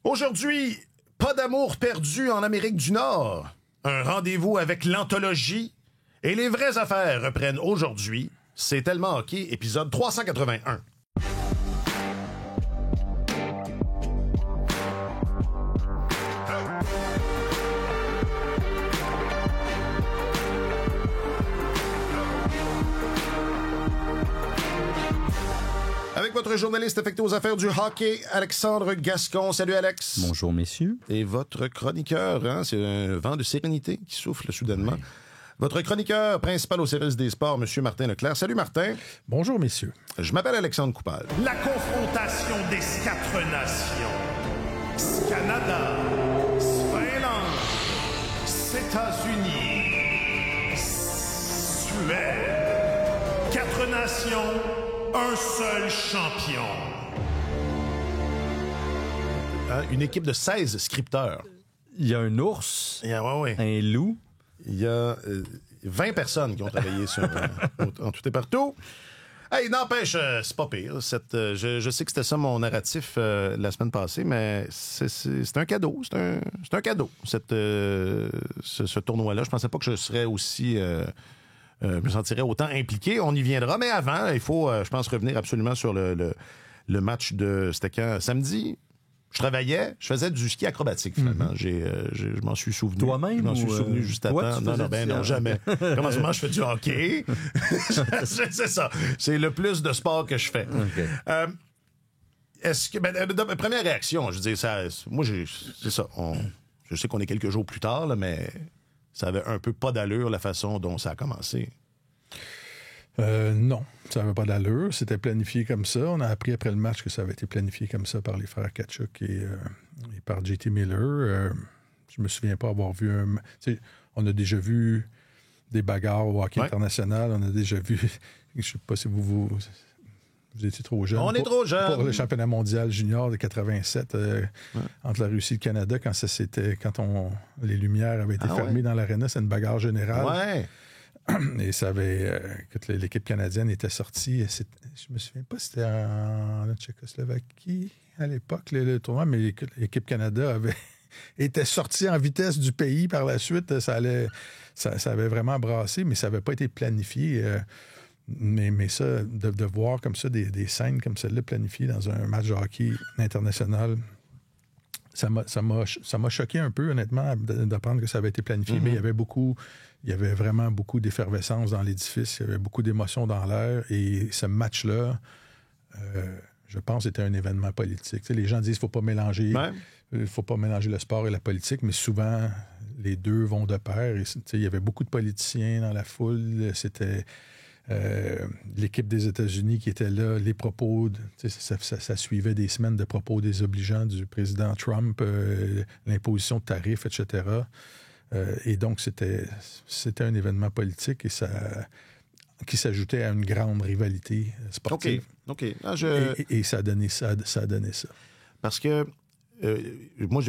Aujourd'hui, pas d'amour perdu en Amérique du Nord. Un rendez-vous avec l'anthologie. Et les vraies affaires reprennent aujourd'hui. C'est tellement hockey, épisode 381. Avec votre journaliste affecté aux affaires du hockey, Alexandre Gascon. Salut Alex. Bonjour messieurs. Et votre chroniqueur, hein, c'est un vent de sérénité qui souffle soudainement. Oui. Votre chroniqueur principal au service des sports, M. Martin Leclerc. Salut Martin. Bonjour messieurs. Je m'appelle Alexandre Coupal. La confrontation des quatre nations. Canada, Finlande, États-Unis, Suède. Quatre nations, un seul champion. Une équipe de 16 scripteurs. Il y a un ours, un loup. Il y a 20 personnes qui ont travaillé sur en tout et partout. Hey, n'empêche, c'est pas pire. Je sais que c'était ça mon narratif la semaine passée, mais c'est un cadeau. C'est un cadeau, ce tournoi-là. Je pensais pas que je serais aussi... je me sentirais autant impliqué. On y viendra. Mais avant, il faut, je pense, revenir absolument sur le match de... C'était quand? Samedi? Je travaillais, je faisais du ski acrobatique, finalement. Je m'en suis souvenu. Toi-même? Je m'en suis souvenu juste avant. Non, jamais. Comment ça je fais du hockey? C'est ça. C'est le plus de sport que je fais. Okay. Est-ce que, première réaction, je veux dire, ça, moi, c'est ça. Je sais qu'on est quelques jours plus tard, là, mais ça avait un peu pas d'allure, la façon dont ça a commencé. Non, ça n'avait pas d'allure. C'était planifié comme ça. On a appris après le match que ça avait été planifié comme ça par les frères Tkachuk et par JT Miller. Je me souviens pas avoir vu on a déjà vu des bagarres au hockey international. On a déjà vu... Je sais pas si vous étiez trop jeune. On est trop jeune. Pour le championnat mondial junior de 87 entre la Russie et le Canada, quand les lumières avaient été fermées dans l'aréna, c'est une bagarre générale. Ouais. Et ça avait... que l'équipe canadienne était sortie. Je me souviens pas si c'était en Tchécoslovaquie à l'époque, le tournoi, mais l'équipe Canada était sortie en vitesse du pays par la suite. Ça avait vraiment brassé, mais ça n'avait pas été planifié. Mais ça, de voir comme ça des scènes comme celle-là planifiées dans un match de hockey international... Ça m'a choqué un peu, honnêtement, d'apprendre que ça avait été planifié, mais il y avait vraiment beaucoup d'effervescence dans l'édifice, il y avait beaucoup d'émotions dans l'air, et ce match-là, je pense, était un événement politique. Tu sais, les gens disent qu'il ne faut pas mélanger le sport et la politique, mais souvent, les deux vont de pair. Et, tu sais, il y avait beaucoup de politiciens dans la foule, c'était... l'équipe des États-Unis qui était là, les propos, ça suivait des semaines de propos désobligeants du président Trump, l'imposition de tarifs, etc. Et donc, c'était un événement politique et qui s'ajoutait à une grande rivalité sportive. OK. Et ça a donné ça. Parce que moi,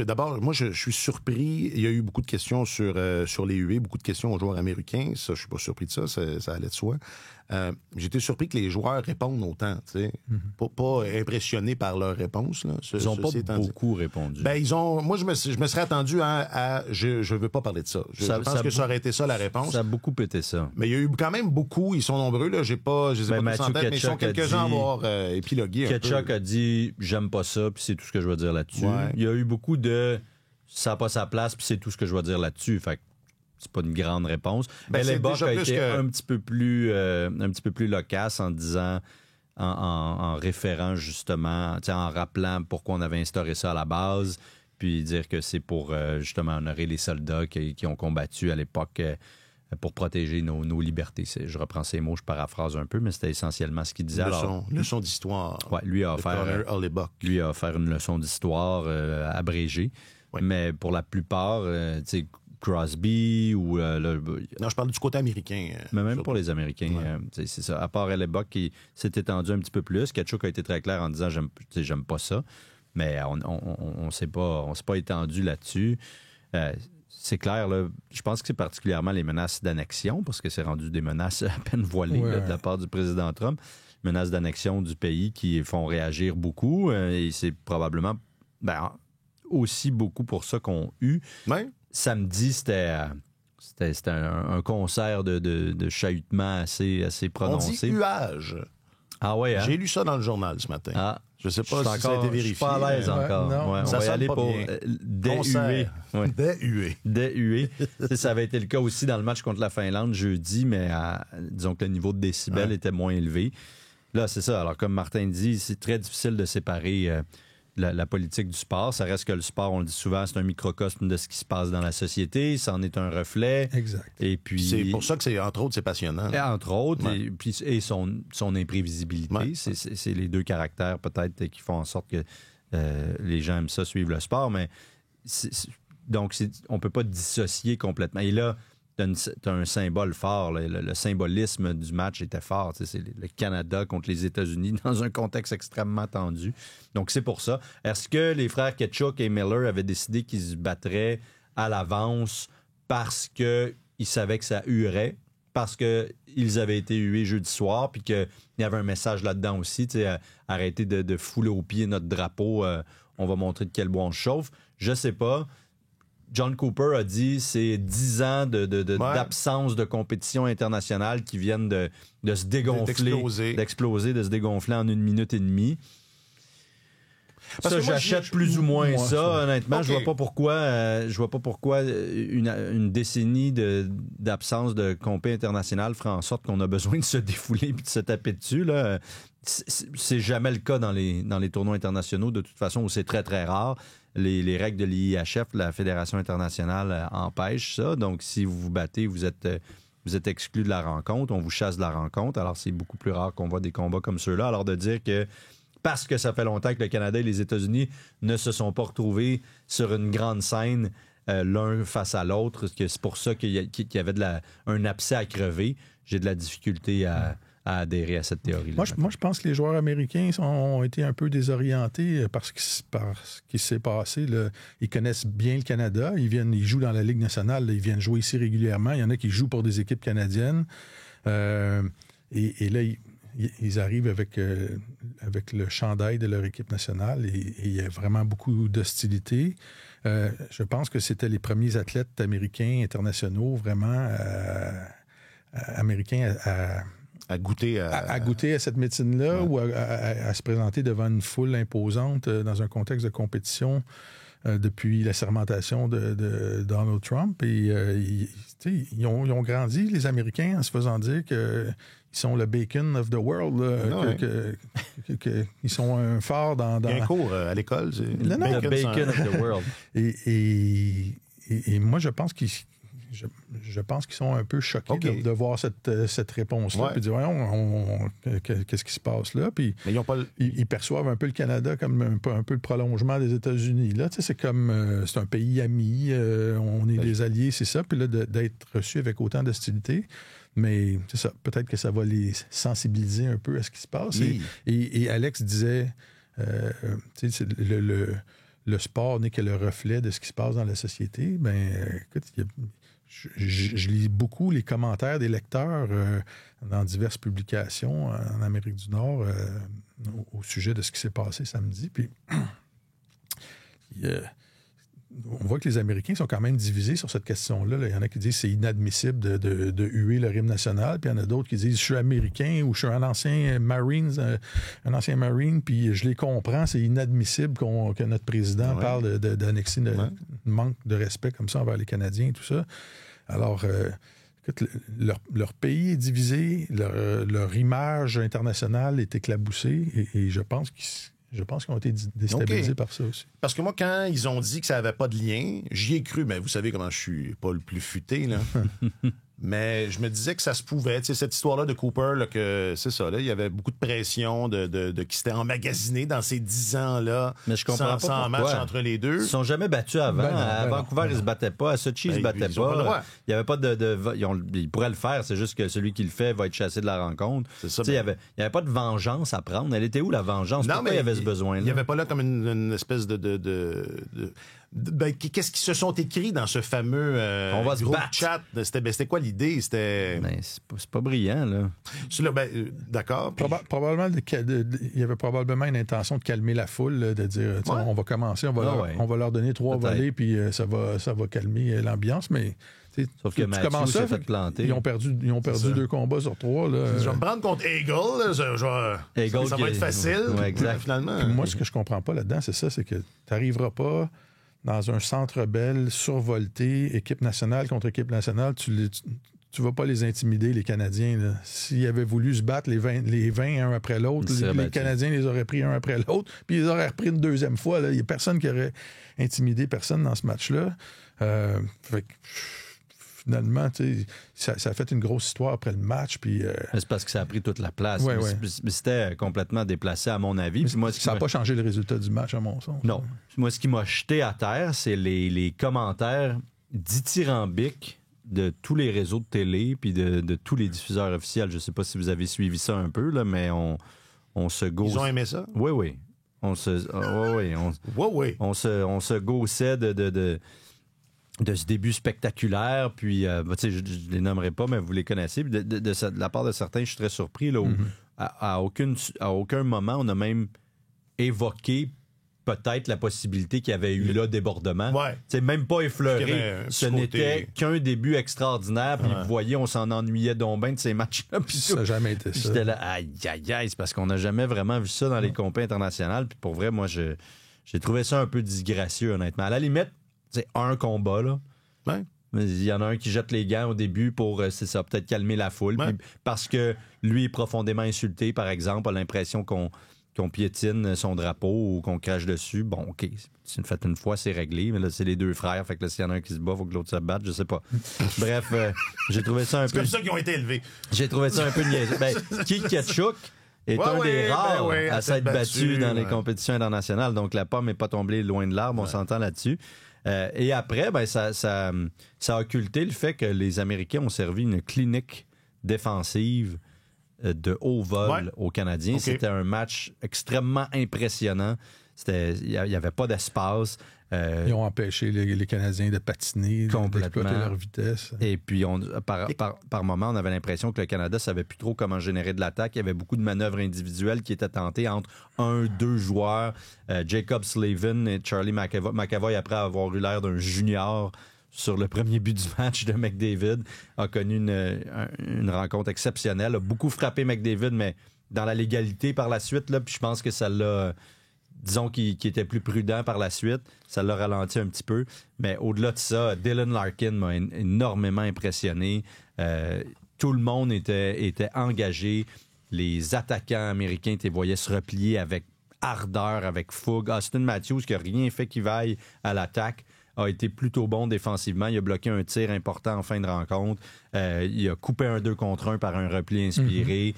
je suis surpris. Il y a eu beaucoup de questions sur les huées, beaucoup de questions aux joueurs américains. Ça, je suis pas surpris de ça. Ça allait de soi. J'étais surpris que les joueurs répondent autant, tu sais. Pas impressionnés par leurs réponses, là. Ils ont pas beaucoup répondu. Ben, moi, je me serais attendu à je veux pas parler de ça. Je pense que ça aurait été ça, la réponse. Ça a beaucoup été ça. Mais il y a eu quand même beaucoup. Ils sont nombreux, là. Je les ai pas tous en tête, mais ils sont quelques-uns à avoir épilogué un peu. Tkachuk a dit, j'aime pas ça, puis c'est tout ce que je veux dire là-dessus. Ouais. Il y a eu beaucoup de ça n'a pas sa place, puis c'est tout ce que je veux dire là-dessus. Fait que c'est pas une grande réponse. Mais Hellebuyck a été un petit peu plus loquace en disant, en référant justement, en rappelant pourquoi on avait instauré ça à la base, puis dire que c'est pour justement honorer les soldats qui ont combattu à l'époque pour protéger nos libertés. Je reprends ces mots, je paraphrase un peu, mais c'était essentiellement ce qu'il disait. Leçon d'histoire. Ouais, lui a offert une leçon d'histoire abrégée. Ouais. Mais pour la plupart, tu sais, Crosby ou... non, je parle du côté américain. Mais même pour les Américains, c'est ça. À part Hellebuyck qui s'est étendu un petit peu plus, Tkachuk a été très clair en disant j'aime pas ça, mais on s'est pas étendu là-dessus. C'est clair, là, je pense que c'est particulièrement les menaces d'annexion, parce que c'est rendu des menaces à peine voilées là, de la part du président Trump, menaces d'annexion du pays qui font réagir beaucoup, et c'est probablement... aussi beaucoup pour ça qu'ont eu. Ouais. Samedi, c'était un concert de chahutement assez prononcé. On dit huage. Ah ouais, hein? J'ai lu ça dans le journal ce matin. Ah. Je sais pas si ça a été vérifié. Je suis pas à l'aise encore. Ouais, on ça va y aller pas pour DUE. DUE. DUE. Ça avait été le cas aussi dans le match contre la Finlande jeudi, mais disons que le niveau de décibels était moins élevé. Là, c'est ça. Alors, comme Martin dit, c'est très difficile de séparer la politique du sport. Ça reste que le sport, on le dit souvent, c'est un microcosme de ce qui se passe dans la société. Ça en est un reflet. Exact. Et puis, c'est pour ça que, entre autres, c'est passionnant. Entre autres, et son imprévisibilité. Ouais. C'est les deux caractères, peut-être, qui font en sorte que les gens aiment ça, suivre le sport. Mais donc, on ne peut pas dissocier complètement. Et là, t'as un symbole fort. Le symbolisme du match était fort. C'est le Canada contre les États-Unis dans un contexte extrêmement tendu. Donc, c'est pour ça. Est-ce que les frères Tkachuk et Miller avaient décidé qu'ils se battraient à l'avance parce qu'ils savaient que ça huerait, parce qu'ils avaient été hués jeudi soir, puis qu'il y avait un message là-dedans aussi, arrêtez de fouler aux pieds notre drapeau, on va montrer de quel bois on chauffe. Je sais pas. John Cooper a dit c'est 10 ans d'absence de compétition internationale qui viennent de se dégonfler, d'exploser, de se dégonfler en 1 minute et demie. Parce ça, j'achète plus ou moins ça, honnêtement. Okay. Je vois pas pourquoi une décennie d'absence de compé internationale ferait en sorte qu'on a besoin de se défouler et de se taper dessus. Là. C'est jamais le cas dans les tournois internationaux, de toute façon, où c'est très, très rare. Les règles de l'IIHF, la Fédération internationale, empêchent ça. Donc, si vous vous battez, vous êtes exclu de la rencontre, on vous chasse de la rencontre. Alors, c'est beaucoup plus rare qu'on voit des combats comme ceux-là. Alors, de dire que parce que ça fait longtemps que le Canada et les États-Unis ne se sont pas retrouvés sur une grande scène l'un face à l'autre, que c'est pour ça qu'il y avait un abcès à crever, j'ai de la difficulté à adhérer à cette théorie-là. Moi, je pense que les joueurs américains ont été un peu désorientés par ce qui s'est passé. Là. Ils connaissent bien le Canada. Ils jouent dans la Ligue nationale. Là, ils viennent jouer ici régulièrement. Il y en a qui jouent pour des équipes canadiennes. Et là, ils arrivent avec le chandail de leur équipe nationale et il y a vraiment beaucoup d'hostilité. Je pense que c'était les premiers athlètes américains internationaux, vraiment américains à goûter à cette médecine-là, ou à se présenter devant une foule imposante dans un contexte de compétition depuis la sermentation de Donald Trump. Et ils ont grandi, les Américains, en se faisant dire qu'ils sont le bacon of the world, qu'ils sont un phare dans... Il y a un cours à l'école, c'est le bacon of the world. Et moi, je pense qu'ils sont un peu choqués de voir cette réponse-là, puis de dire, voyons, qu'est-ce qui se passe là? Puis mais ils perçoivent un peu le Canada comme un peu le prolongement des États-Unis. Là, c'est comme, c'est un pays ami, on est des alliés, c'est ça. Puis là, d'être reçu avec autant d'hostilité, mais c'est ça, peut-être que ça va les sensibiliser un peu à ce qui se passe. Oui. Et Alex disait, le sport n'est que le reflet de ce qui se passe dans la société. Ben, écoute, je lis beaucoup les commentaires des lecteurs dans diverses publications en Amérique du Nord au sujet de ce qui s'est passé samedi. Puis, on voit que les Américains sont quand même divisés sur cette question-là. Il y en a qui disent que c'est inadmissible de huer le hymne national, puis il y en a d'autres qui disent je suis américain ou je suis un ancien Marine, puis je les comprends, c'est inadmissible que notre président parle d'annexer un manque de respect comme ça envers les Canadiens et tout ça. Alors, écoute, leur pays est divisé, leur image internationale est éclaboussée, et je pense qu'ils ont été déstabilisés par ça aussi. Parce que moi, quand ils ont dit que ça n'avait pas de lien, j'y ai cru, mais vous savez comment je suis pas le plus futé, là. Mais je me disais que ça se pouvait. Tu sais, cette histoire-là de Cooper, là, que c'est ça, là, il y avait beaucoup de pression qui s'était emmagasiné dans ces 10 ans-là. Mais je comprends sans match entre les deux. Ils ne sont jamais battus avant. À Vancouver, ils ne se battaient pas. À Sochi, ils ne se battaient pas. Il n'y avait pas ils pourraient le faire, c'est juste que celui qui le fait va être chassé de la rencontre. C'est ça. Il n'y avait pas de vengeance à prendre. Elle était où, la vengeance? Pourquoi il y avait ce besoin-là? Il n'y avait pas là comme une espèce qu'est-ce qu'ils se sont écrits dans ce fameux on va groupe chat? C'était quoi l'idée, c'était... Ben, c'est pas brillant, là. D'accord. Puis... Probablement, il y avait probablement une intention de calmer la foule, là, de dire, on va commencer, on va leur donner 3 volées, puis ça va calmer l'ambiance, mais... Sauf que Matthews s'est fait planter. Ils ont perdu 2 combats sur 3. Là. Je vais me prendre contre Eagle. Ça va être facile, finalement. Puis moi, ce que je comprends pas là-dedans, c'est que tu n'arriveras pas dans un centre belle, survolté, équipe nationale contre équipe nationale, tu vas pas les intimider, les Canadiens. Là. S'ils avaient voulu se battre les 20 un après l'autre, les Canadiens les auraient pris un après l'autre, puis ils les auraient repris une deuxième fois. Il n'y a personne qui aurait intimidé personne dans ce match-là. Finalement, ça a fait une grosse histoire après le match. Puis, c'est parce que ça a pris toute la place. Mais c'était complètement déplacé, à mon avis. Puis ça n'a pas changé le résultat du match, à mon sens. Non. Moi, ce qui m'a jeté à terre, c'est les commentaires dithyrambiques de tous les réseaux de télé puis de tous les diffuseurs officiels. Je ne sais pas si vous avez suivi ça un peu, là, mais on se gausse. Ils ont aimé ça? Oui. On se gaussait de ce début spectaculaire, puis je les nommerai pas, mais vous les connaissez. Puis de la part de certains, je suis très surpris. Là, où à aucun moment, on a même évoqué peut-être la possibilité qu'il y avait eu là débordement. Ouais. Même pas effleuré. Ce n'était qu'un début extraordinaire. Puis vous voyez, on s'en ennuyait donc bien de ces matchs-là. Ça n'a jamais été ça. J'étais là, aïe, c'est parce qu'on n'a jamais vraiment vu ça dans les compés internationales. Puis pour vrai, moi, j'ai trouvé ça un peu disgracieux, honnêtement. À la limite, c'est un combat, là. Ouais. Il y en a un qui jette les gants au début pour, peut-être calmer la foule. Ouais. Puis parce que lui est profondément insulté, par exemple, a l'impression qu'on piétine son drapeau ou qu'on crache dessus. Bon, OK, c'est une fois, c'est réglé. Mais là, c'est les 2 frères. Fait que là, s'il y en a un qui se bat, il faut que l'autre se batte. Je sais pas. Bref, j'ai trouvé ça un peu... C'est comme ça qu'ils ont été élevés. J'ai trouvé ça un peu niaiseux. Keith Tkachuk est un des rares à s'être battu dans les compétitions internationales. Donc, la pomme n'est pas tombée loin de l'arbre. On s'entend là-dessus. Et après, ça a occulté le fait que les Américains ont servi une clinique défensive de haut vol aux Canadiens. Okay. C'était un match extrêmement impressionnant. Il n'y avait pas d'espace. Ils ont empêché les Canadiens de patiner, d'exploiter leur vitesse. Et puis, par moment, on avait l'impression que le Canada ne savait plus trop comment générer de l'attaque. Il y avait beaucoup de manœuvres individuelles qui étaient tentées entre 2 joueurs. Jacob Slavin et Charlie McAvoy, après avoir eu l'air d'un junior sur le premier but du match de McDavid, a connu une rencontre exceptionnelle. A beaucoup frappé McDavid, mais dans la légalité par la suite. Là, puis je pense que ça l'a... Disons qu'il était plus prudent par la suite. Ça l'a ralenti un petit peu. Mais au-delà de ça, Dylan Larkin m'a énormément impressionné. Tout le monde était engagé. Les attaquants américains, tu les voyais se replier avec ardeur, avec fougue. Austin Matthews, qui n'a rien fait qui vaille à l'attaque, a été plutôt bon défensivement. Il a bloqué un tir important en fin de rencontre. Il a coupé un 2 contre 1 par un repli inspiré.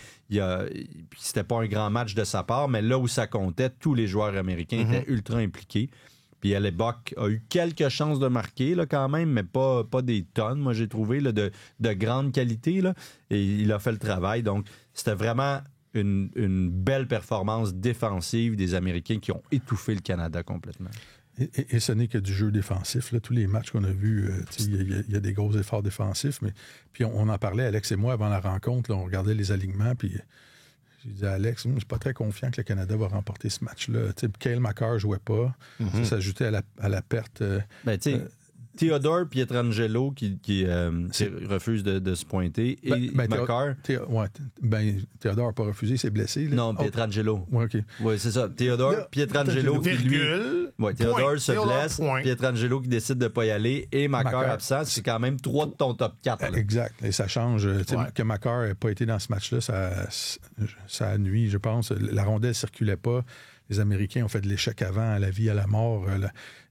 C'était pas un grand match de sa part, mais là où ça comptait, tous les joueurs américains étaient ultra impliqués. Puis Hellebuyck a eu quelques chances de marquer là, quand même, mais pas des tonnes, moi j'ai trouvé, là, de grande qualité. Là, et il a fait le travail. Donc, c'était vraiment une belle performance défensive des Américains qui ont étouffé le Canada complètement. Et ce n'est que du jeu défensif. Là. Tous les matchs qu'on a vus, il y a des gros efforts défensifs. Puis on en parlait, Alex et moi, avant la rencontre. Là, on regardait les alignements. Puis j'ai dit à Alex, je ne suis pas très confiant que le Canada va remporter ce match-là. Cale Makar ne jouait pas. Ça s'ajoutait à la perte. Theodore Pietrangelo qui refuse de se pointer et Makar. Théodore n'a pas refusé, il s'est blessé. Là. Non, Pietrangelo. OK. Oui, c'est ça. Théodore Pietrangelo qui lui... Théodore se blesse, Pietrangelo qui décide de ne pas y aller et Makar absent. C'est quand même 3 de ton top 4. Là. Exact. Et ça change. Que Makar n'ait pas été dans ce match-là, ça a nuit, je pense. La rondelle ne circulait pas. Les Américains ont fait de l'échec avant, à la vie, à la mort,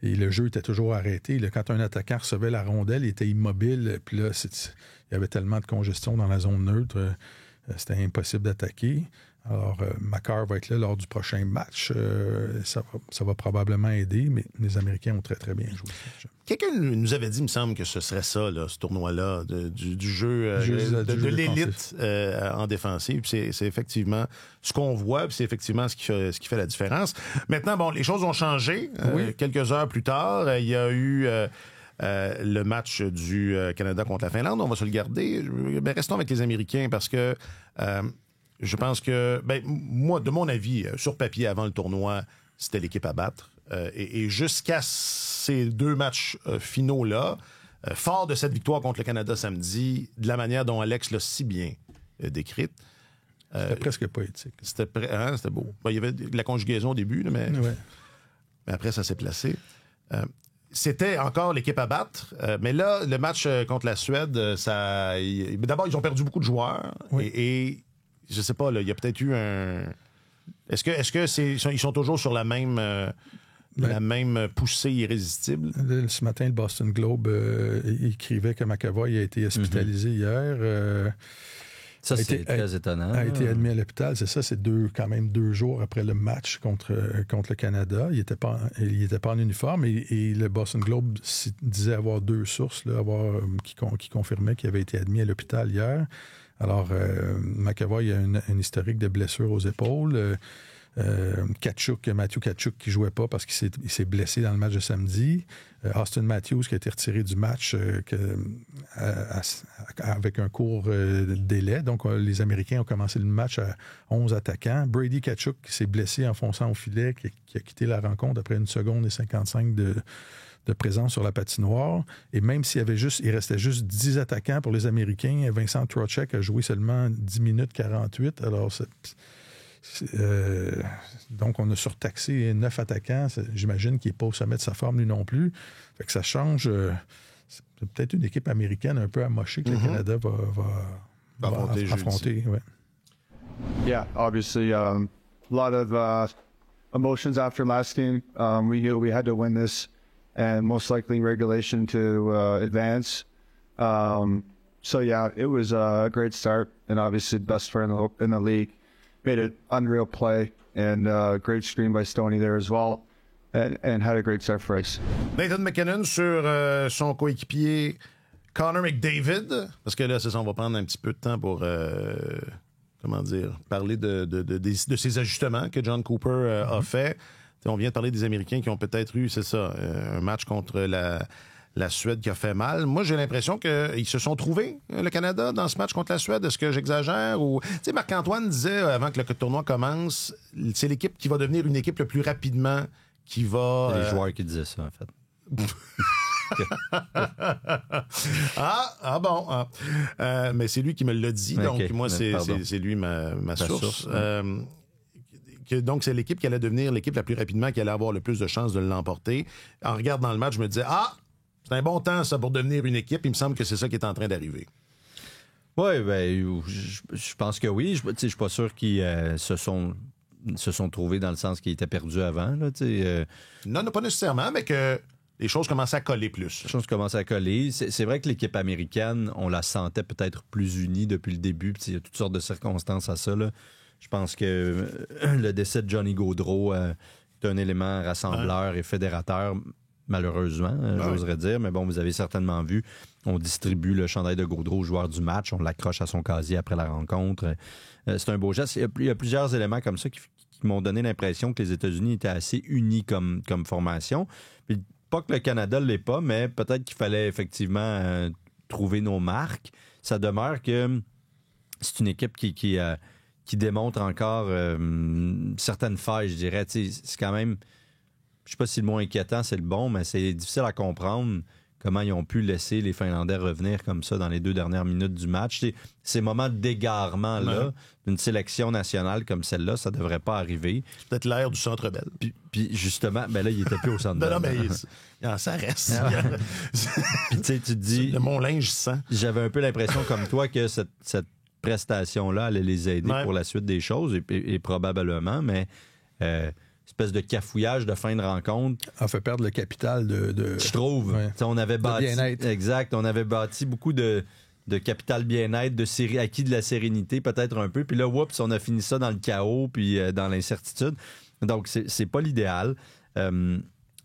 et le jeu était toujours arrêté. Là, quand un attaquant recevait la rondelle, il était immobile, puis là, il y avait tellement de congestion dans la zone neutre, c'était impossible d'attaquer. Alors, Makar va être là lors du prochain match. Ça va probablement aider, mais les Américains ont très, très bien joué. Quelqu'un nous avait dit, il me semble, que ce serait ça, là, ce tournoi-là, du jeu de l'élite en défensive. Puis c'est effectivement ce qu'on voit, puis c'est effectivement ce qui fait la différence. Maintenant, bon, les choses ont changé. Quelques heures plus tard, il y a eu... le match du Canada contre la Finlande. On va se le garder. Mais restons avec les Américains parce que je pense que, moi, de mon avis, sur papier, avant le tournoi, c'était l'équipe à battre. Et jusqu'à ces 2 matchs finaux-là, fort de cette victoire contre le Canada samedi, de la manière dont Alex l'a si bien décrite. C'était presque poétique. C'était beau. Il y avait de la conjugaison au début, là, mais après, ça s'est placé. C'était encore l'équipe à battre. Mais là, le match contre la Suède, d'abord, ils ont perdu beaucoup de joueurs. Oui. Et je sais pas, là, il y a peut-être eu un... Est-ce que ils sont toujours sur la même poussée irrésistible? Ce matin, le Boston Globe écrivait que McAvoy a été hospitalisé hier. Ça, c'est très étonnant. A été admis à l'hôpital. C'est ça, c'est quand même 2 jours après le match contre le Canada. Il n'était pas en uniforme et le Boston Globe disait avoir 2 sources là, qui confirmaient qu'il avait été admis à l'hôpital hier. Alors, McAvoy a un historique de blessures aux épaules. Matthew Tkachuk qui jouait pas parce qu'il s'est blessé dans le match de samedi. Austin Matthews qui a été retiré du match avec un court délai. Donc, les Américains ont commencé le match à 11 attaquants. Brady Tkachuk qui s'est blessé en fonçant au filet, qui a quitté la rencontre après 1 seconde et 55 de présence sur la patinoire. Et même il restait juste 10 attaquants pour les Américains, Vincent Trocheck a joué seulement 10 minutes 48. Alors, donc, on a surtaxé 9 attaquants. J'imagine qu'il n'est pas au sommet de sa forme, lui non plus. Fait que ça change. C'est peut-être une équipe américaine un peu amochée que le Canada va affronter. Ouais. Yeah, obviously, a lot of emotions after last game. We knew we had to win this and most likely regulation to advance. So, yeah, it was a great start and obviously the best player in the league. Made an unreal play and great screen by Stoney there as well and had a great start for us. Nathan MacKinnon sur son coéquipier Connor McDavid, parce que là, c'est ça, on va prendre un petit peu de temps pour parler de ces ajustements que John Cooper a fait. T'sais, on vient de parler des Américains qui ont peut-être eu, c'est ça, un match contre la Suède qui a fait mal. Moi, j'ai l'impression qu'ils se sont trouvés, le Canada, dans ce match contre la Suède. Est-ce que j'exagère? Ou, tu sais, Marc-Antoine disait, avant que le tournoi commence, c'est l'équipe qui va devenir une équipe le plus rapidement qui va... Les joueurs qui disaient ça, en fait. Mais c'est lui qui me l'a dit. Donc, okay. Moi, c'est lui ma source. Donc, c'est l'équipe qui allait devenir l'équipe la plus rapidement, qui allait avoir le plus de chances de l'emporter. En regardant le match, je me disais, c'est un bon temps, ça, pour devenir une équipe. Il me semble que c'est ça qui est en train d'arriver. Oui, je pense que oui. Je suis pas sûr qu'ils se sont trouvés dans le sens qu'ils étaient perdus avant. Là, Non, pas nécessairement, mais que les choses commençaient à coller plus. Les choses commençaient à coller. C'est vrai que l'équipe américaine, on la sentait peut-être plus unie depuis le début. Il y a toutes sortes de circonstances à ça. Là. Je pense que le décès de Johnny Gaudreau est un élément rassembleur et fédérateur, malheureusement, j'oserais dire. Mais bon, vous avez certainement vu, on distribue le chandail de Gaudreau au joueur du match, on l'accroche à son casier après la rencontre. C'est un beau geste. Il y a plusieurs éléments comme ça qui m'ont donné l'impression que les États-Unis étaient assez unis comme formation. Puis, pas que le Canada ne l'est pas, mais peut-être qu'il fallait effectivement trouver nos marques. Ça demeure que c'est une équipe qui démontre encore certaines failles, je dirais. C'est quand même, je sais pas si le mot inquiétant, c'est le bon, mais c'est difficile à comprendre comment ils ont pu laisser les Finlandais revenir comme ça dans les 2 dernières minutes du match. Ces moments d'égarement-là d'une sélection nationale comme celle-là, ça devrait pas arriver. C'est peut-être l'ère du Centre Bell. Puis justement, là, il était plus au Centre Bell. Non, mais ça reste. Puis tu sais, tu te dis... De mon linge sang. J'avais un peu l'impression, comme toi, que cette prestation-là allait les aider pour la suite des choses, et probablement, mais espèce de cafouillage de fin de rencontre a fait perdre le capital de je trouve. Ouais. On avait bâti, bien-être. Exact, on avait bâti beaucoup de capital bien-être, acquis de la sérénité peut-être un peu, puis là, on a fini ça dans le chaos, puis dans l'incertitude. Donc, c'est pas l'idéal.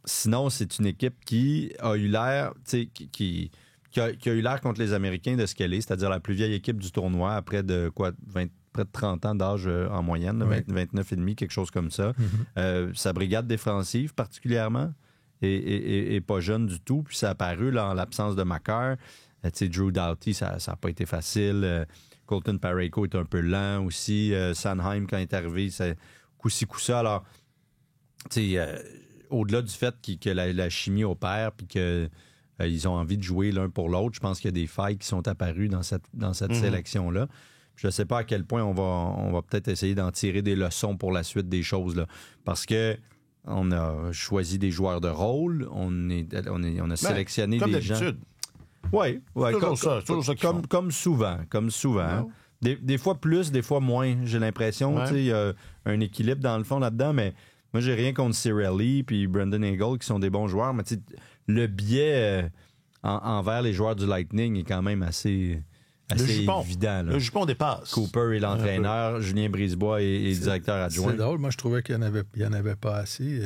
Sinon, c'est une équipe qui a eu l'air, qui a eu l'air contre les Américains de ce qu'elle est, c'est-à-dire la plus vieille équipe du tournoi, après de près de 30 ans d'âge en moyenne, 29 et demi, quelque chose comme ça. Sa brigade défensive particulièrement est pas jeune du tout. Puis ça a apparu là, en l'absence de Makar. Drew Doughty, ça n'a pas été facile. Colton Parayko est un peu lent aussi. Sanheim, quand il est arrivé, c'est coup-ci, coup-ça. Alors, au-delà du fait que la chimie opère puis qu'ils ont envie de jouer l'un pour l'autre, je pense qu'il y a des failles qui sont apparues dans cette sélection-là. Je ne sais pas à quel point on va peut-être essayer d'en tirer des leçons pour la suite des choses. Là. Parce que on a choisi des joueurs de rôle, on a sélectionné des gens. Comme d'habitude. Oui, comme souvent. Non. Des fois plus, des fois moins, j'ai l'impression. Il y a un équilibre dans le fond là-dedans, mais moi, j'ai rien contre Cirelli puis Brendan Eagle qui sont des bons joueurs, mais le biais envers les joueurs du Lightning est quand même assez évident. Là. Le jupon dépasse. Cooper est l'entraîneur, Julien Brisebois est directeur adjoint. C'est drôle, moi je trouvais qu'il n'y en avait pas assez.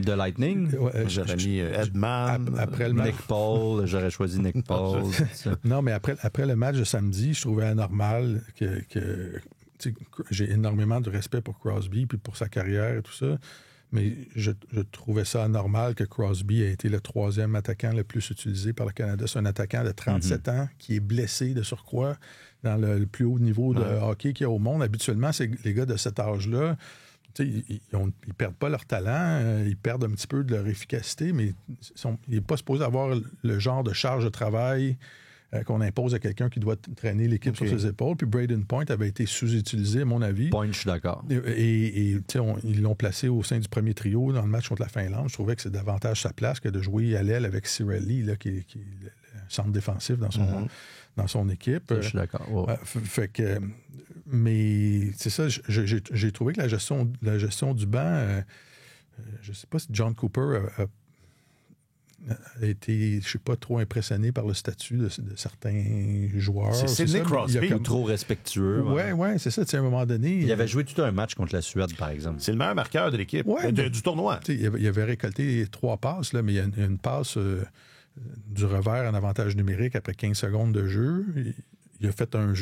De Lightning? J'aurais mis Edman. Après le match. Nick Paul, j'aurais choisi Nick Paul. Non, mais après le match de samedi, je trouvais anormal que j'ai énormément de respect pour Crosby puis pour sa carrière et tout ça. Mais je trouvais ça anormal que Crosby ait été le 3e attaquant le plus utilisé par le Canada. C'est un attaquant de 37 ans qui est blessé de surcroît dans le plus haut niveau de hockey qu'il y a au monde. Habituellement, les gars de cet âge-là, ils perdent pas leur talent, ils perdent un petit peu de leur efficacité, mais il n'est pas supposé avoir le genre de charge de travail qu'on impose à quelqu'un qui doit traîner l'équipe sur ses épaules. Puis Braden Point avait été sous-utilisé, à mon avis. Point, je suis d'accord. Et ils l'ont placé au sein du premier trio dans le match contre la Finlande. Je trouvais que c'est davantage sa place que de jouer à l'aile avec Cirelli, là, qui est le centre défensif dans son équipe. Je suis d'accord. Oh. Fait que... Mais c'est ça, j'ai trouvé que la gestion du banc... je ne sais pas si John Cooper a été, je ne suis pas trop impressionné par le statut de certains joueurs. C'est Nick Crosby. Ou trop respectueux. Oui, c'est ça. À un moment donné... Il avait joué tout un match contre la Suède, par exemple. C'est le meilleur marqueur de l'équipe, du tournoi. Il avait récolté 3 passes, là, mais il y a une passe du revers en avantage numérique après 15 secondes de jeu. Il a fait un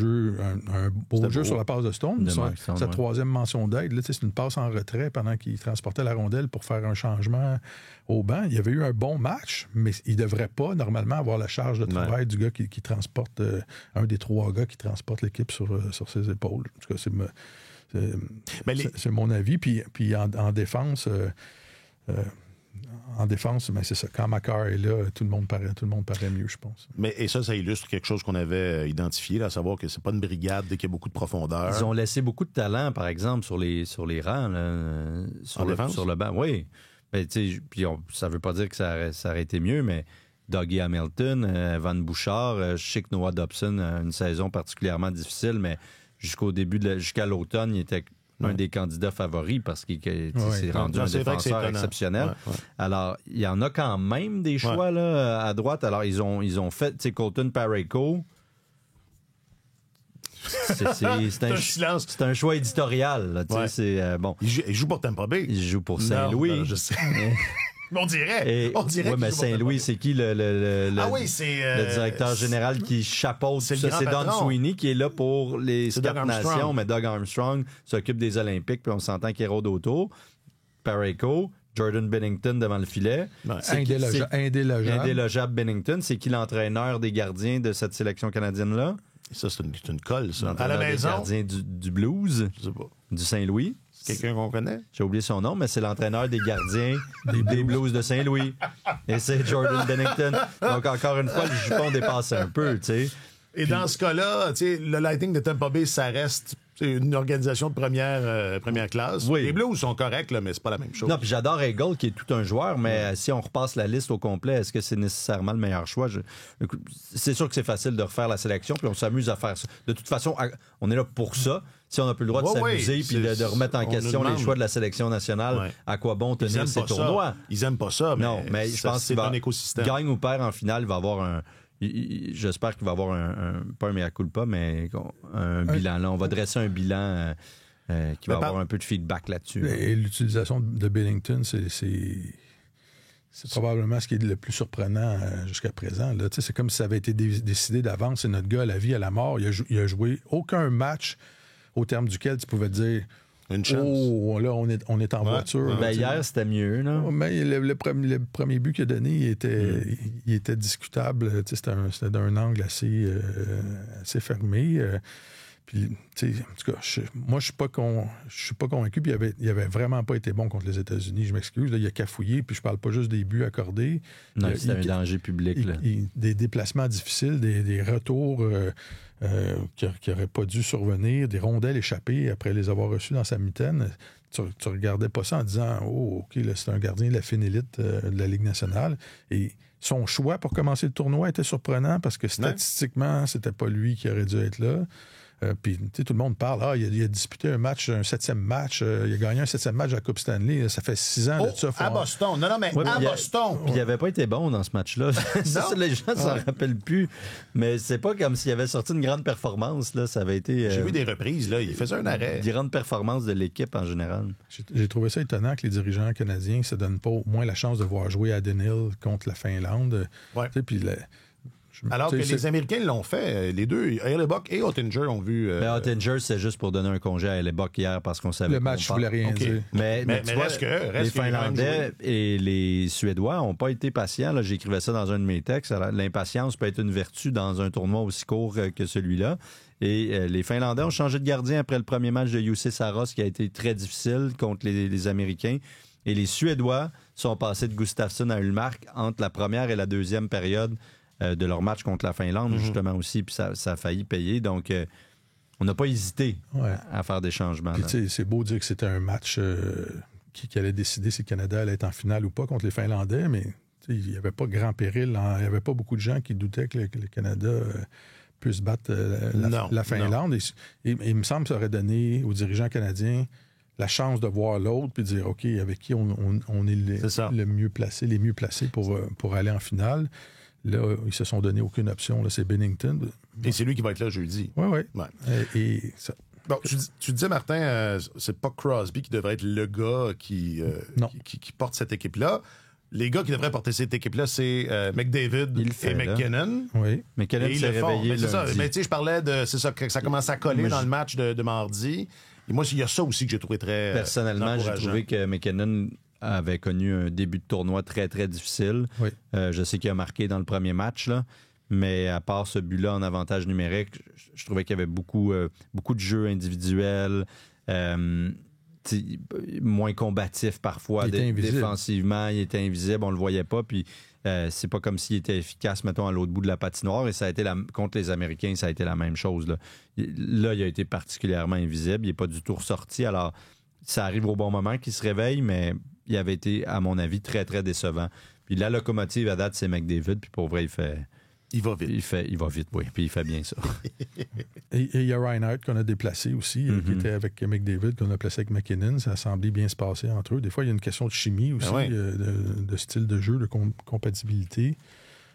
beau jeu sur la passe de Stone. Sa 3e mention d'aide. Là, c'est une passe en retrait pendant qu'il transportait la rondelle pour faire un changement au banc. Il avait eu un bon match, mais il ne devrait pas normalement avoir la charge de travail du gars qui transporte, un des 3 gars qui transporte l'équipe sur ses épaules. En tout cas, c'est mon avis. Puis en défense... En défense, c'est ça. Quand Makar est là, tout le monde paraît mieux, je pense. Et ça illustre quelque chose qu'on avait identifié, là, à savoir que c'est pas une brigade qu'il y a beaucoup de profondeur. Ils ont laissé beaucoup de talent, par exemple, sur les rangs, là, sur le banc. Oui. Mais, ça veut pas dire que ça aurait été mieux, mais Dougie Hamilton, Evan Bouchard, je sais que Noah Dobson a une saison particulièrement difficile, mais jusqu'à l'automne, il était un des candidats favoris parce qu'il s'est rendu un défenseur exceptionnel. Ouais. Alors, il y en a quand même des choix là, à droite. Alors, ils ont fait Colton Parayko. C'est un choix éditorial. Là, c'est, bon. Il joue pour Tampa Bay. Il joue pour Saint-Louis. Non, je sais. On dirait. Mais Saint-Louis, c'est qui le directeur général qui chapeaute ça? C'est Don Sweeney qui est là pour les 4 nations, mais Doug Armstrong s'occupe des Olympiques, puis on s'entend qu'il rôde autour. Parayko, Jordan Binnington devant le filet. Indélogeable Binnington. C'est qui l'entraîneur des gardiens de cette sélection canadienne-là? Ça, c'est une colle, ça. À la maison? Gardien du Blues. Je sais pas. Du Saint-Louis. Quelqu'un qu'on connaît? J'ai oublié son nom, mais c'est l'entraîneur des gardiens des Blues de Saint-Louis. Et c'est Jordan Binnington. Donc, encore une fois, le jupon dépasse un peu, tu sais. Et dans ce cas-là, le Lightning de Tampa Bay, ça reste une organisation de première classe. Oui. Les Blues sont corrects, là, mais c'est pas la même chose. Non, puis j'adore Eagle, qui est tout un joueur, mais si on repasse la liste au complet, est-ce que c'est nécessairement le meilleur choix? C'est sûr que c'est facile de refaire la sélection, puis on s'amuse à faire ça. De toute façon, on est là pour ça. Si on n'a plus le droit de s'amuser puis de remettre en question les choix de la sélection nationale, à quoi bon tenir ces tournois? Ils aiment pas ça, mais, non, mais je pense c'est un écosystème. Gagne ou perd en finale, il va avoir j'espère qu'il va avoir pas un mea culpa, mais un bilan. Là, on va dresser un bilan qui va avoir un peu de feedback là-dessus. Et l'utilisation de Binnington, c'est probablement ce qui est le plus surprenant jusqu'à présent. Là. C'est comme si ça avait été décidé d'avance. C'est notre gars à la vie, à la mort. Il a joué aucun match au terme duquel tu pouvais dire Une chance. Oh, là, on est en voiture. Ben, hier, c'était mieux, là. Mais le premier but qu'il a donné, il était discutable. C'était d'un angle assez fermé. Puis, tu sais, en tout cas, moi, je suis pas convaincu. Puis, il avait vraiment pas été bon contre les États-Unis. Je m'excuse. Là, il a cafouillé. Puis, je parle pas juste des buts accordés. Non, c'était un danger public. Là. Des déplacements difficiles, des retours qui n'auraient pas dû survenir, des rondelles échappées après les avoir reçues dans sa mitaine. Tu regardais pas ça en disant « Oh, OK, là, c'est un gardien de la fine élite de la Ligue nationale. » Et son choix pour commencer le tournoi était surprenant parce que statistiquement, c'était pas lui qui aurait dû être là. Puis, tu sais, tout le monde parle. Il a disputé un 7e match. Il a gagné un 7e match à la Coupe Stanley. Ça fait 6 ans de ça. À Boston. Non, mais à Boston. Puis, il n'avait pas été bon dans ce match-là. Ça, les gens ne s'en rappellent plus. Mais c'est pas comme s'il avait sorti une grande performance. Là. Ça avait été. J'ai vu des reprises. Là. Il faisait un arrêt. Une grande performance de l'équipe en général. J'ai trouvé ça étonnant que les dirigeants canadiens ne se donnent pas au moins la chance de voir jouer à Hill contre la Finlande. Ouais. Puis alors que les Américains l'ont fait. Les deux, Hellebuck et Oettinger ont vu... Mais Oettinger, c'est juste pour donner un congé à Hellebuck hier parce qu'on savait... Le match voulait rien dire. Mais tu vois, les Finlandais et les Suédois n'ont pas été patients. Là, j'écrivais ça dans un de mes textes. Alors, l'impatience peut être une vertu dans un tournoi aussi court que celui-là. Et les Finlandais ont changé de gardien après le premier match de Jussi Saros qui a été très difficile contre les Américains. Et les Suédois sont passés de Gustafsson à Ullmark entre la première et la deuxième période de leur match contre la Finlande, justement aussi, puis ça a failli payer. Donc, on n'a pas hésité à faire des changements. Puis, c'est beau dire que c'était un match qui allait décider si le Canada allait être en finale ou pas contre les Finlandais, mais il n'y avait pas grand péril. Il n'y avait pas beaucoup de gens qui doutaient que le Canada puisse battre la Finlande. Et il me semble que ça aurait donné aux dirigeants canadiens la chance de voir l'autre puis de dire, OK, avec qui on est les mieux placés pour aller en finale. Là, ils se sont donné aucune option. Là, c'est Binnington. Et c'est lui qui va être là jeudi. Oui. Et ça... Bon, tu disais, Martin, c'est pas Crosby qui devrait être le gars qui porte cette équipe-là. Les gars qui devraient porter cette équipe-là, c'est McDavid et McKinnon. Oui. McKinnon s'est réveillé. Mais c'est ça. Mais tu sais, je parlais de... C'est ça, que ça commence à coller dans le match de mardi. Et moi, il y a ça aussi que j'ai trouvé très personnellement, j'ai trouvé que McKinnon avait connu un début de tournoi très, très difficile. Oui. Je sais qu'il a marqué dans le premier match, là, mais à part ce but-là en avantage numérique, je trouvais qu'il y avait beaucoup de jeux individuels, moins combatif parfois. Défensivement, il était invisible, on le voyait pas, puis c'est pas comme s'il était efficace, mettons, à l'autre bout de la patinoire, et ça a été contre les Américains, ça a été la même chose. Là, il a été particulièrement invisible, il n'est pas du tout ressorti, alors ça arrive au bon moment qu'il se réveille, mais il avait été, à mon avis, très, très décevant. Puis la locomotive à date, c'est McDavid, puis pour vrai, il va vite. Il va vite, oui, puis il fait bien ça. Et il y a Reinhardt qu'on a déplacé aussi, qui était avec McDavid, qu'on a placé avec McKinnon. Ça a semblé bien se passer entre eux. Des fois, il y a une question de chimie aussi, de style de jeu, de compatibilité.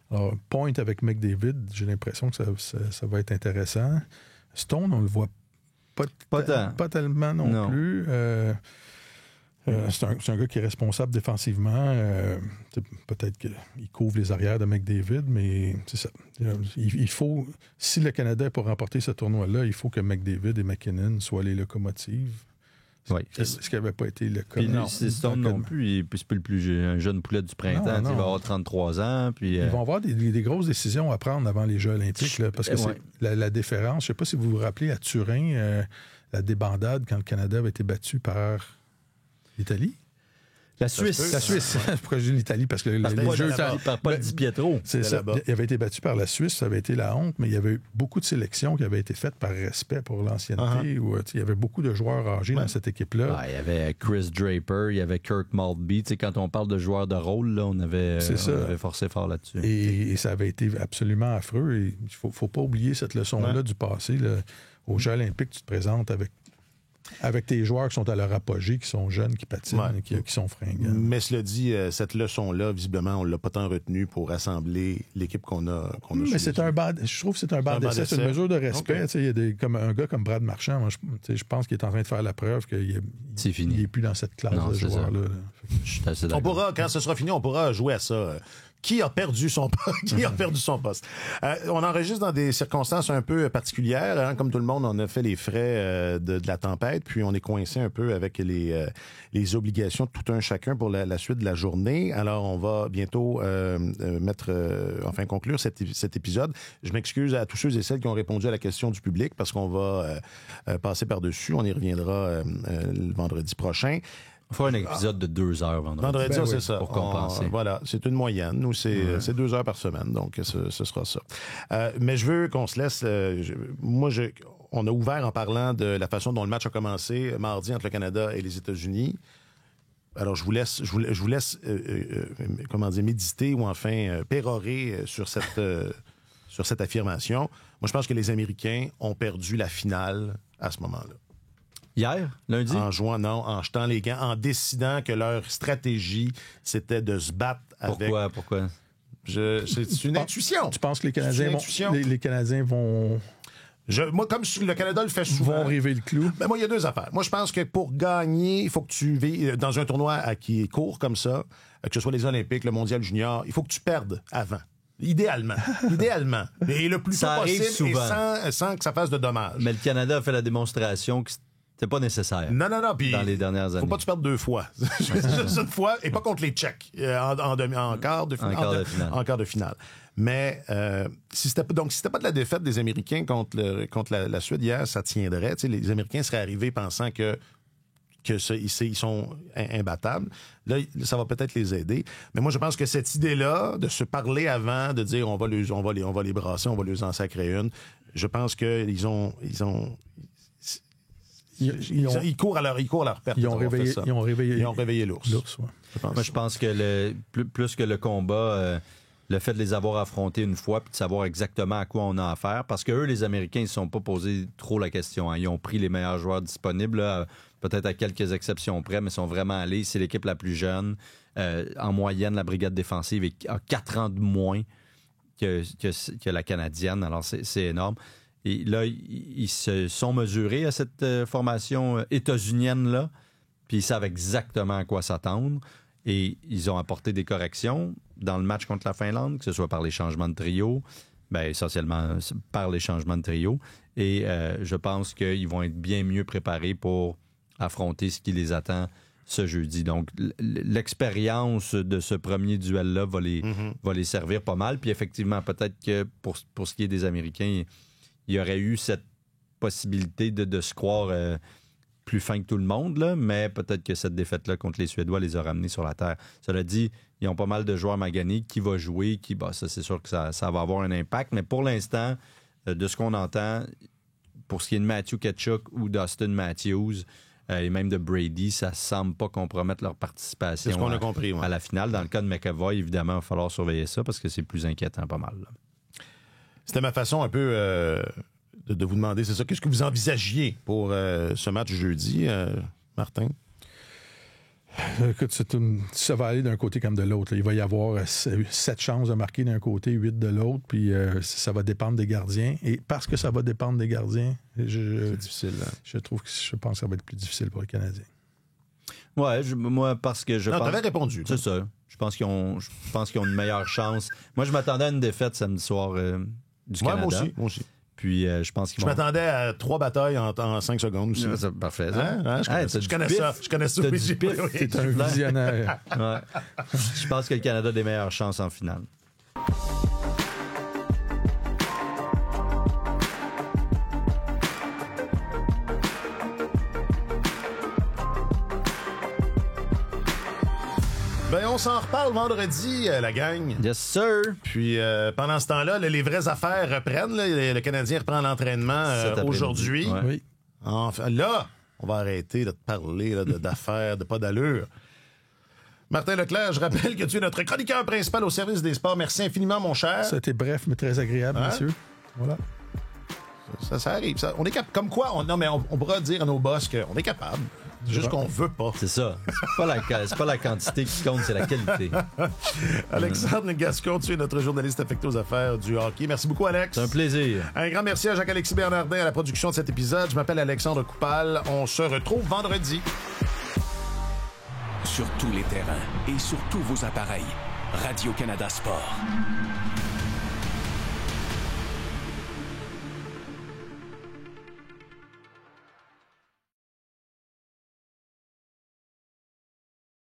Alors, Point avec McDavid, j'ai l'impression que ça va être intéressant. Stone, on le voit pas tellement non plus. C'est un gars qui est responsable défensivement. Peut-être qu'il couvre les arrières de McDavid, mais c'est ça. Il faut, si le Canada est pour remporter ce tournoi-là, il faut que McDavid et McKinnon soient les locomotives. Oui. Ce qui n'avait pas été le cas. Puis Stone non plus, il n'est plus un jeune poulet du printemps. Il va avoir 33 ans. Puis, Ils vont avoir des grosses décisions à prendre avant les Jeux olympiques. Là, parce que c'est la différence. Je ne sais pas si vous vous rappelez à Turin, la débandade quand le Canada avait été battu par... l'Italie? La Suisse. Pourquoi je dis l'Italie? Parce que les Jeux... par Paul Di Pietro. C'est ça. Il avait été battu par la Suisse, ça avait été la honte, mais il y avait eu beaucoup de sélections qui avaient été faites par respect pour l'ancienneté. Il y avait beaucoup de joueurs âgés dans cette équipe-là. Il y avait Chris Draper, il y avait Kirk Maltby. Quand on parle de joueurs de rôle, là, on avait forcé fort là-dessus. Et ça avait été absolument affreux. Il ne faut pas oublier cette leçon-là du passé. Là. Aux Jeux olympiques, tu te présentes avec tes joueurs qui sont à leur apogée, qui sont jeunes, qui patinent, qui sont fringants. Mais cela dit, cette leçon-là, visiblement, on ne l'a pas tant retenue pour rassembler l'équipe qu'on a mais je trouve que c'est un banc d'essai, c'est une mesure de respect. Okay. Il y a comme un gars comme Brad Marchand, moi, je pense qu'il est en train de faire la preuve qu'il n'est plus dans cette classe de joueurs-là. On pourra, quand ce sera fini, on pourra jouer à ça. Qui a perdu son poste? On enregistre dans des circonstances un peu particulières. Hein? Comme tout le monde, on a fait les frais de la tempête, puis on est coincé un peu avec les obligations de tout un chacun pour la suite de la journée. Alors, on va bientôt conclure cet épisode. Je m'excuse à tous ceux et celles qui ont répondu à la question du public parce qu'on va passer par-dessus. On y reviendra le vendredi prochain. Il faut un épisode de 2 heures vendredi. C'est ça. Pour compenser. Voilà, c'est une moyenne. Nous, c'est 2 heures par semaine, donc ce sera ça. Mais je veux qu'on se laisse... on a ouvert en parlant de la façon dont le match a commencé mardi entre le Canada et les États-Unis. Alors, je vous laisse méditer ou enfin pérorer sur cette affirmation. Moi, je pense que les Américains ont perdu la finale à ce moment-là. Hier, lundi? En jetant les gants, en décidant que leur stratégie, c'était de se battre avec... Pourquoi? C'est une intuition. Tu penses que les Canadiens vont... Moi, comme le Canada le fait souvent... Vont rêver le clou? Moi, il y a 2 affaires. Moi, je pense que pour gagner, il faut que tu vives dans un tournoi qui est court comme ça, que ce soit les Olympiques, le Mondial Junior, il faut que tu perdes avant. Idéalement. Et le plus tôt possible et sans que ça fasse de dommages. Mais le Canada a fait la démonstration que c'est pas nécessaire. Non. Puis dans les dernières années. Faut pas que tu perdes 2 fois. Juste une fois, et pas contre les Tchèques. En quart de finale. Mais si c'était pas de la défaite des Américains contre la Suède hier, ça tiendrait. T'sais, les Américains seraient arrivés pensant ils sont imbattables. Là, ça va peut-être les aider. Mais moi, je pense que cette idée-là, de se parler avant, de dire on va les brasser, on va les en sacrer une, je pense qu'ils courent à leur perte. Ils ont réveillé l'ours. Moi, je pense que plus que le combat, le fait de les avoir affrontés une fois puis de savoir exactement à quoi on a affaire, parce que eux, les Américains, ils ne se sont pas posé trop la question. Hein. Ils ont pris les meilleurs joueurs disponibles, là, peut-être à quelques exceptions près, mais ils sont vraiment allés. C'est l'équipe la plus jeune. En moyenne, la brigade défensive a 4 ans de moins que la canadienne. Alors, c'est énorme. Et là, ils se sont mesurés à cette formation états-unienne-là, puis ils savent exactement à quoi s'attendre. Et ils ont apporté des corrections dans le match contre la Finlande, que ce soit par les changements de trio, essentiellement par les changements de trio. Et je pense qu'ils vont être bien mieux préparés pour affronter ce qui les attend ce jeudi. Donc, l'expérience de ce premier duel-là va les servir pas mal. Puis effectivement, peut-être que pour ce qui est des Américains, il y aurait eu cette possibilité de se croire plus fin que tout le monde, là, mais peut-être que cette défaite-là contre les Suédois les a ramenés sur la terre. Cela dit, ils ont pas mal de joueurs maganés. Qui va jouer? Ça, c'est sûr que ça va avoir un impact. Mais pour l'instant, de ce qu'on entend, pour ce qui est de Matthew Tkachuk ou d'Austin Matthews, et même de Brady, ça semble pas compromettre leur participation c'est ce qu'on a compris, à la finale. Dans le cas de McAvoy, évidemment, il va falloir surveiller ça parce que c'est plus inquiétant pas mal. Là. C'était ma façon un peu de vous demander, c'est ça, qu'est-ce que vous envisagiez pour ce match jeudi, Martin? Écoute, ça va aller d'un côté comme de l'autre. Il va y avoir 7 chances de marquer d'un côté, 8 de l'autre, puis ça va dépendre des gardiens. Et parce que ça va dépendre des gardiens, c'est difficile. Hein? Je pense que ça va être plus difficile pour les Canadiens. Ouais, moi, parce que je pense... t'avais répondu. C'est ça. Je pense qu'ils ont une meilleure chance. Moi, je m'attendais à une défaite samedi soir du Canada. Moi aussi. Puis, je pense qu'ils Je m'attendais à 3 batailles en 5 secondes aussi. C'est parfait. Je connais ça. Je connais ça. C'est un visionnaire. Ouais. Je pense que le Canada a des meilleures chances en finale. On s'en reparle vendredi, la gang. Yes, sir. Puis pendant ce temps-là, les vraies affaires reprennent. Le Canadien reprend l'entraînement aujourd'hui. Ouais. Oui. Enfin, là, on va arrêter de te parler d'affaires, de pas d'allure. Martin Leclerc, je rappelle que tu es notre chroniqueur principal au service des sports. Merci infiniment, mon cher. Ça a été bref, mais très agréable, messieurs. Voilà. Ça arrive. On est capable. Comme quoi, on pourra dire à nos boss qu'on est capable. C'est juste qu'on veut pas. C'est ça. C'est pas la quantité qui compte, c'est la qualité. Alexandre Gascon, tu es notre journaliste affecté aux affaires du hockey. Merci beaucoup, Alex. C'est un plaisir. Un grand merci à Jacques-Alexis Bernardin à la production de cet épisode. Je m'appelle Alexandre Coupal. On se retrouve vendredi. Sur tous les terrains et sur tous vos appareils, Radio-Canada Sport.